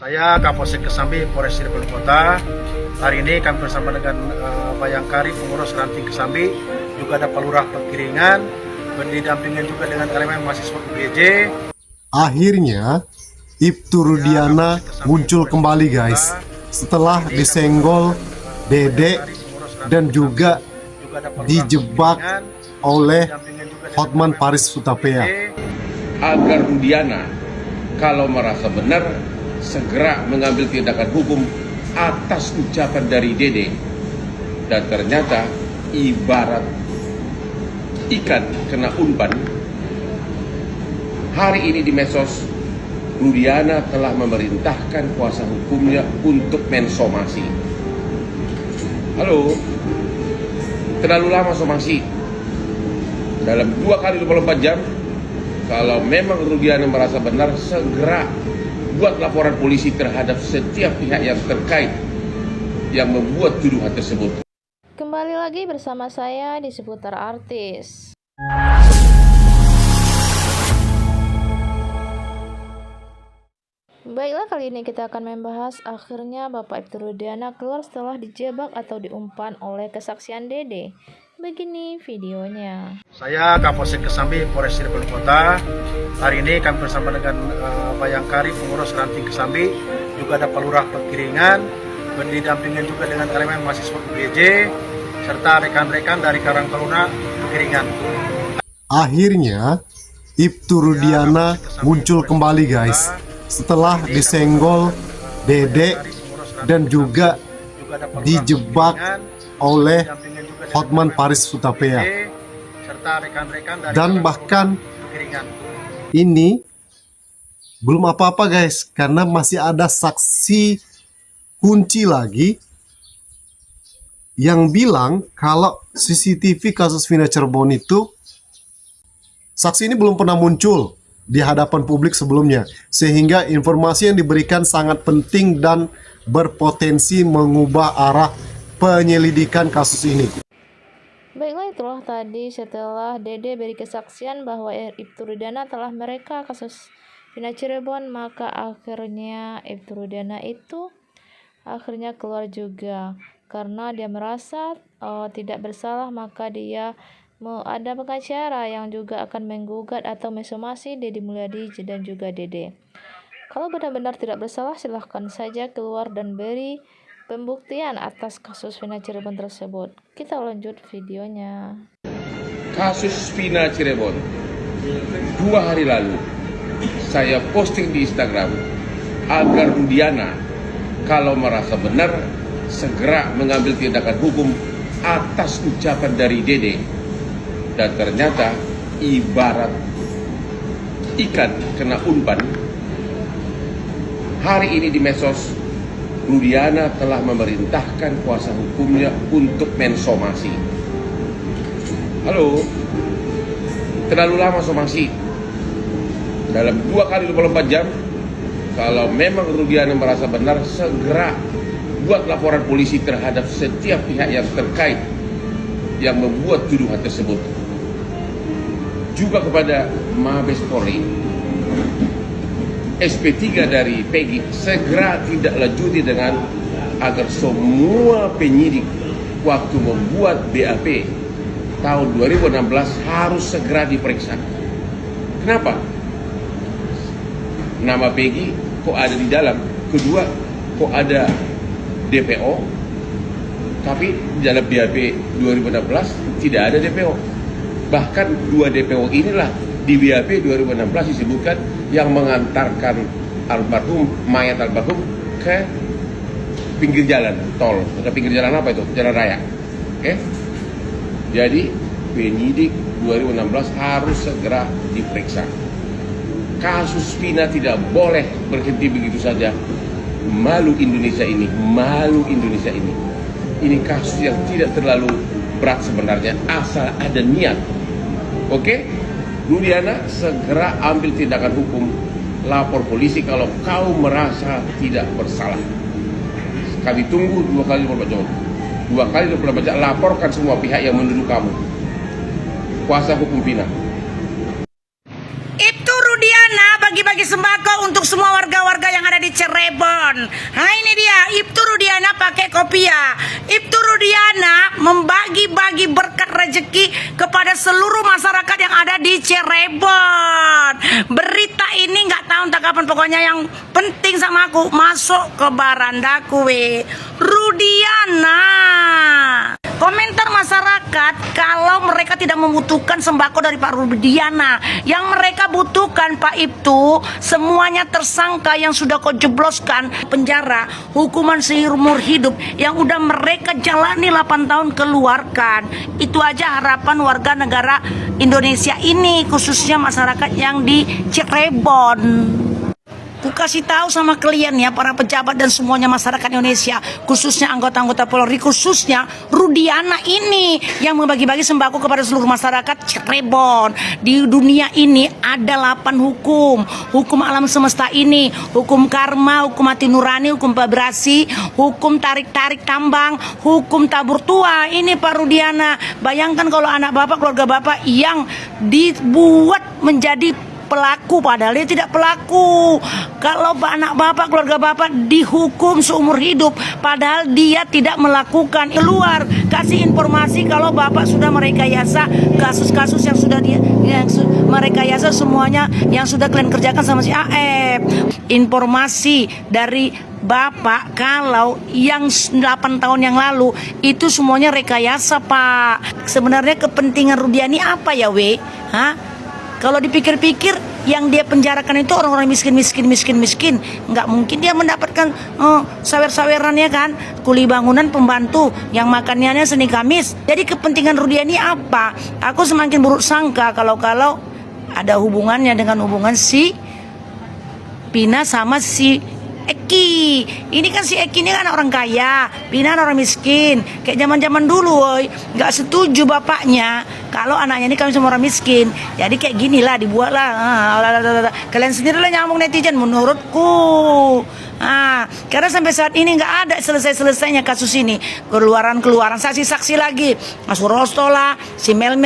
Saya Kapolsek Kesambi, Polres Cirebon Kota. Hari ini kami bersama dengan Bayangkari, pengurus ranting Kesambi, juga ada Palurah Pekiringan, berdampingan juga dengan elemen mahasiswa UPJ. Akhirnya Ibtu Rudiana muncul kembali guys, setelah disenggol Dede dan juga dijebak oleh Hotman Paris Hutapea. Agar Rudiana kalau merasa benar segera mengambil tindakan hukum atas ucapan dari Dede. Dan ternyata ibarat ikan kena umpan, hari ini di medsos Rudiana telah memerintahkan kuasa hukumnya untuk mensomasi. Halo, terlalu lama somasi. Dalam 2 kali 24 jam, kalau memang Rudiana merasa benar, segera buat laporan polisi terhadap setiap pihak yang terkait yang membuat tuduhan tersebut. Kembali lagi bersama saya di seputar artis. Baiklah, kali ini kita akan membahas akhirnya Bapak Ibtu Rudiana keluar setelah dijebak atau diumpan oleh kesaksian Dede. Begini videonya. Saya Kapolsek Kesambi, Polres Cirebon Kota. Hari ini kami bersama dengan Bayangkari, pengurus ranting Kesambi, juga ada Palurah Pekiringan, berdampingan juga dengan elemen mahasiswa UPJ, serta rekan-rekan dari Karang Taruna Pekiringan. Akhirnya Ibtu Rudiana muncul kembali guys, setelah disenggol Dede dan juga dijebak oleh Hotman Paris Hutapea. Dan bahkan ini belum apa-apa guys, karena masih ada saksi kunci lagi yang bilang kalau CCTV kasus Vina Cirebon itu, saksi ini belum pernah muncul di hadapan publik sebelumnya, sehingga informasi yang diberikan sangat penting dan berpotensi mengubah arah penyelidikan kasus ini. Baiklah, itulah tadi setelah Dede beri kesaksian bahwa Ibtu Rudiana telah mereka kasus Vina Cirebon, maka akhirnya Ibtu Rudiana itu akhirnya keluar juga karena dia merasa tidak bersalah, maka dia ada pengacara yang juga akan menggugat atau mensomasi Deddy Mulyadi dan juga Dede. Kalau benar-benar tidak bersalah, silahkan saja keluar dan beri pembuktian atas kasus Vina Cirebon tersebut. Kita lanjut videonya. Kasus Vina Cirebon, 2 hari lalu saya posting di Instagram agar Rudiana kalau merasa benar segera mengambil tindakan hukum atas ucapan dari Dede. Dan ternyata ibarat ikan kena umpan, hari ini di medsos Rudiana telah memerintahkan kuasa hukumnya untuk mensomasi. Halo, terlalu lama somasi. Dalam 2 kali 24 jam, kalau memang Rudiana merasa benar, segera buat laporan polisi terhadap setiap pihak yang terkait yang membuat tuduhan tersebut. Juga kepada Mabes Polri, SP3 dari Peggy segera tidak lanjuti dengan agar semua penyidik waktu membuat BAP tahun 2016 harus segera diperiksa. Kenapa? Nama Peggy kok ada di dalam, kedua kok ada DPO, tapi di dalam BAP 2016 tidak ada DPO. Bahkan 2 DPO inilah di BAP 2016 disebutkan yang mengantarkan almarhum, mayat almarhum ke pinggir jalan tol. Ke pinggir jalan apa itu? Jalan raya. Oke? Jadi penyidik 2016 harus segera diperiksa. Kasus Vina tidak boleh berhenti begitu saja. Malu Indonesia ini, malu Indonesia ini. Ini kasus yang tidak terlalu berat sebenarnya, asal ada niat. Oke? Rudiana segera ambil tindakan hukum, lapor polisi kalau kau merasa tidak bersalah. Kami tunggu 2 kali 24 jam. 2 kali 24 jam, laporkan semua pihak yang menuduh kamu. Kuasa hukum Vina. Ibtu Rudiana bagi-bagi sembako untuk semua warga-warga yang ada di Cirebon. Nah ini dia, Ibtu Rudiana pakai kopiah. Ibtu Rudiana membagi-bagi berkat rezeki kepada seluruh masyarakat yang ada di Cirebon. Berita ini nggak tahu entah kapan, pokoknya yang penting sama aku masuk ke barandaku Rudiana. Komentar masyarakat kalau mereka tidak membutuhkan sembako dari Pak Rudiana. Yang mereka butuhkan Pak Ibtu, semuanya tersangka yang sudah kau jebloskan penjara, hukuman seumur hidup yang udah mereka jalani 8 tahun keluarkan. Itu aja harapan warga negara Indonesia ini, khususnya masyarakat yang di Cirebon. Ku kasih tahu sama kalian ya, para pejabat dan semuanya masyarakat Indonesia, khususnya anggota-anggota Polri, khususnya Rudiana ini yang membagi-bagi sembako kepada seluruh masyarakat Cirebon. Di dunia ini ada 8 hukum. Hukum alam semesta ini, hukum karma, hukum mati nurani, hukum vibrasi, hukum tarik-tarik tambang, hukum tabur tua. Ini Pak Rudiana. Bayangkan kalau anak bapak, keluarga bapak yang dibuat menjadi pelaku padahal dia tidak pelaku. Kalau anak bapak, keluarga bapak dihukum seumur hidup padahal dia tidak melakukan. Keluar kasih informasi kalau bapak sudah merekayasa kasus-kasus yang sudah merekayasa semuanya yang sudah kalian kerjakan sama si AF. Informasi dari bapak kalau yang 8 tahun yang lalu itu semuanya rekayasa, Pak. Sebenarnya kepentingan Rudiani apa ya, Hah? Kalau dipikir-pikir, yang dia penjarakan itu orang-orang miskin. Nggak mungkin dia mendapatkan sawer-sawerannya kan, kuli bangunan, pembantu yang makanannya Senin Kamis. Jadi kepentingan Rudiani apa? Aku semakin buruk sangka kalau ada hubungannya dengan hubungan si Pina sama si Eki. Ini kan si Eki ini kan orang kaya, Pina orang miskin. Kayak zaman-zaman dulu, woy. Nggak setuju bapaknya kalau anaknya ini kami semua orang miskin. Jadi kayak gini lah, dibuatlah. Kalian sendirilah nyambung netizen menurutku. Karena sampai saat ini nggak ada selesai-selesainya kasus ini. Keluaran saksi-saksi lagi. Mas Rosto lah, si Mel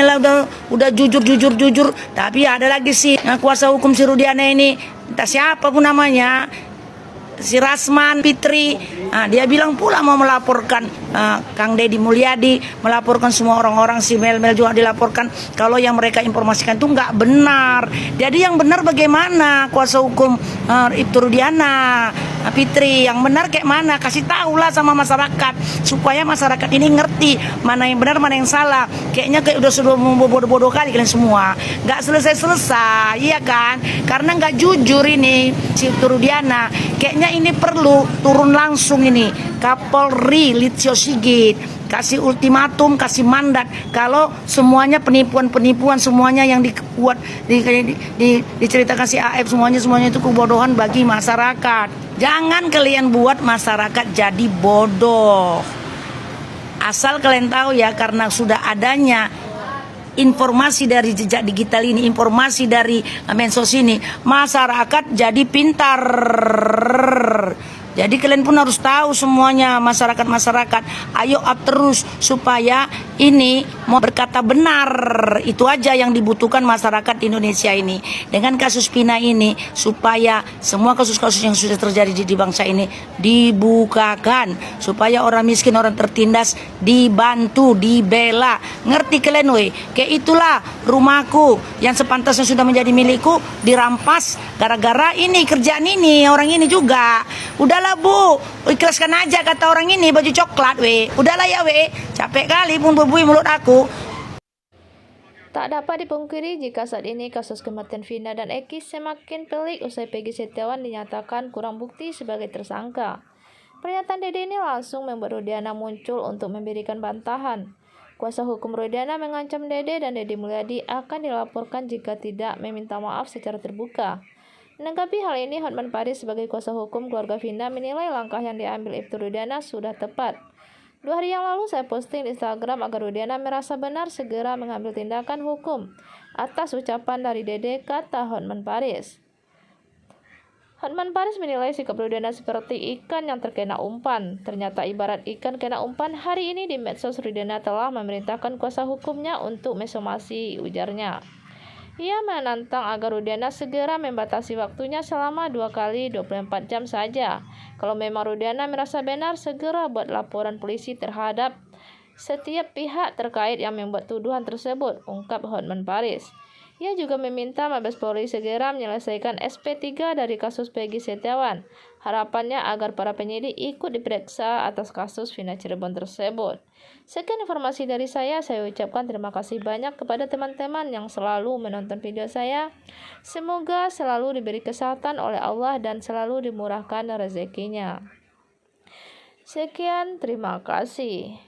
udah jujur. Tapi ada lagi si kuasa hukum si Rudiana ini, entah siapa pun namanya, si Rasman Fitri. Dia bilang pula mau melaporkan Kang Deddy Mulyadi, melaporkan semua orang-orang, si Mel juga dilaporkan kalau yang mereka informasikan itu nggak benar. Jadi yang benar bagaimana kuasa hukum Ibtu Rudiana Fitri, yang benar kayak mana? Kasih tahulah sama masyarakat supaya masyarakat ini ngerti mana yang benar mana yang salah. Kayaknya kayak udah sudah bodoh-bodoh kali kalian semua, nggak selesai, iya kan? Karena nggak jujur ini si Ibtu Rudiana. Kayaknya ini perlu turun langsung ini Kapolri Listio Sigit, kasih ultimatum, kasih mandat kalau semuanya penipuan semuanya yang dibuat diceritakan si AF semuanya itu kebodohan bagi masyarakat. Jangan kalian buat masyarakat jadi bodoh. Asal kalian tahu ya, karena sudah adanya informasi dari jejak digital ini, informasi dari medsos ini, masyarakat jadi pintar. Jadi kalian pun harus tahu semuanya, masyarakat. Ayo up terus supaya ini mau berkata benar. Itu aja yang dibutuhkan masyarakat Indonesia ini. Dengan kasus Pina ini, supaya semua kasus-kasus yang sudah terjadi di bangsa ini dibukakan. Supaya orang miskin, orang tertindas dibantu, dibela. Ngerti kalian weh? Kayak itulah rumahku yang sepantasnya sudah menjadi milikku dirampas gara-gara ini, kerjaan ini, orang ini juga. Udahlah Bu, ikhlaskan aja kata orang ini baju coklat Udahlah ya capek kali pun berbui mulut aku. Tak dapat dipungkiri jika saat ini kasus kematian Vina dan Eki semakin pelik usai Peggy Setiawan dinyatakan kurang bukti sebagai tersangka. Pernyataan Dede ini langsung membuat Rudiana muncul untuk memberikan bantahan. Kuasa hukum Rudiana mengancam Dede dan Deddy Mulyadi akan dilaporkan jika tidak meminta maaf secara terbuka. Menanggapi hal ini, Hotman Paris sebagai kuasa hukum keluarga Vina menilai langkah yang diambil Ibtu Rudiana sudah tepat. 2 hari yang lalu saya posting di Instagram agar Rudiana merasa benar segera mengambil tindakan hukum atas ucapan dari Dede, kata Hotman Paris. Hotman Paris menilai sikap Rudiana seperti ikan yang terkena umpan. Ternyata ibarat ikan kena umpan, hari ini di medsos Rudiana telah memerintahkan kuasa hukumnya untuk mesomasi, ujarnya. Ia menantang agar Rudiana segera membatasi waktunya selama 2 kali 24 jam saja. Kalau memang Rudiana merasa benar, segera buat laporan polisi terhadap setiap pihak terkait yang membuat tuduhan tersebut, ungkap Hotman Paris. Ia juga meminta Mabes Polri segera menyelesaikan SP3 dari kasus Peggy Setiawan. Harapannya agar para penyidik ikut diperiksa atas kasus Vina Cirebon tersebut. Sekian informasi dari saya ucapkan terima kasih banyak kepada teman-teman yang selalu menonton video saya. Semoga selalu diberi kesehatan oleh Allah dan selalu dimurahkan rezekinya. Sekian, terima kasih.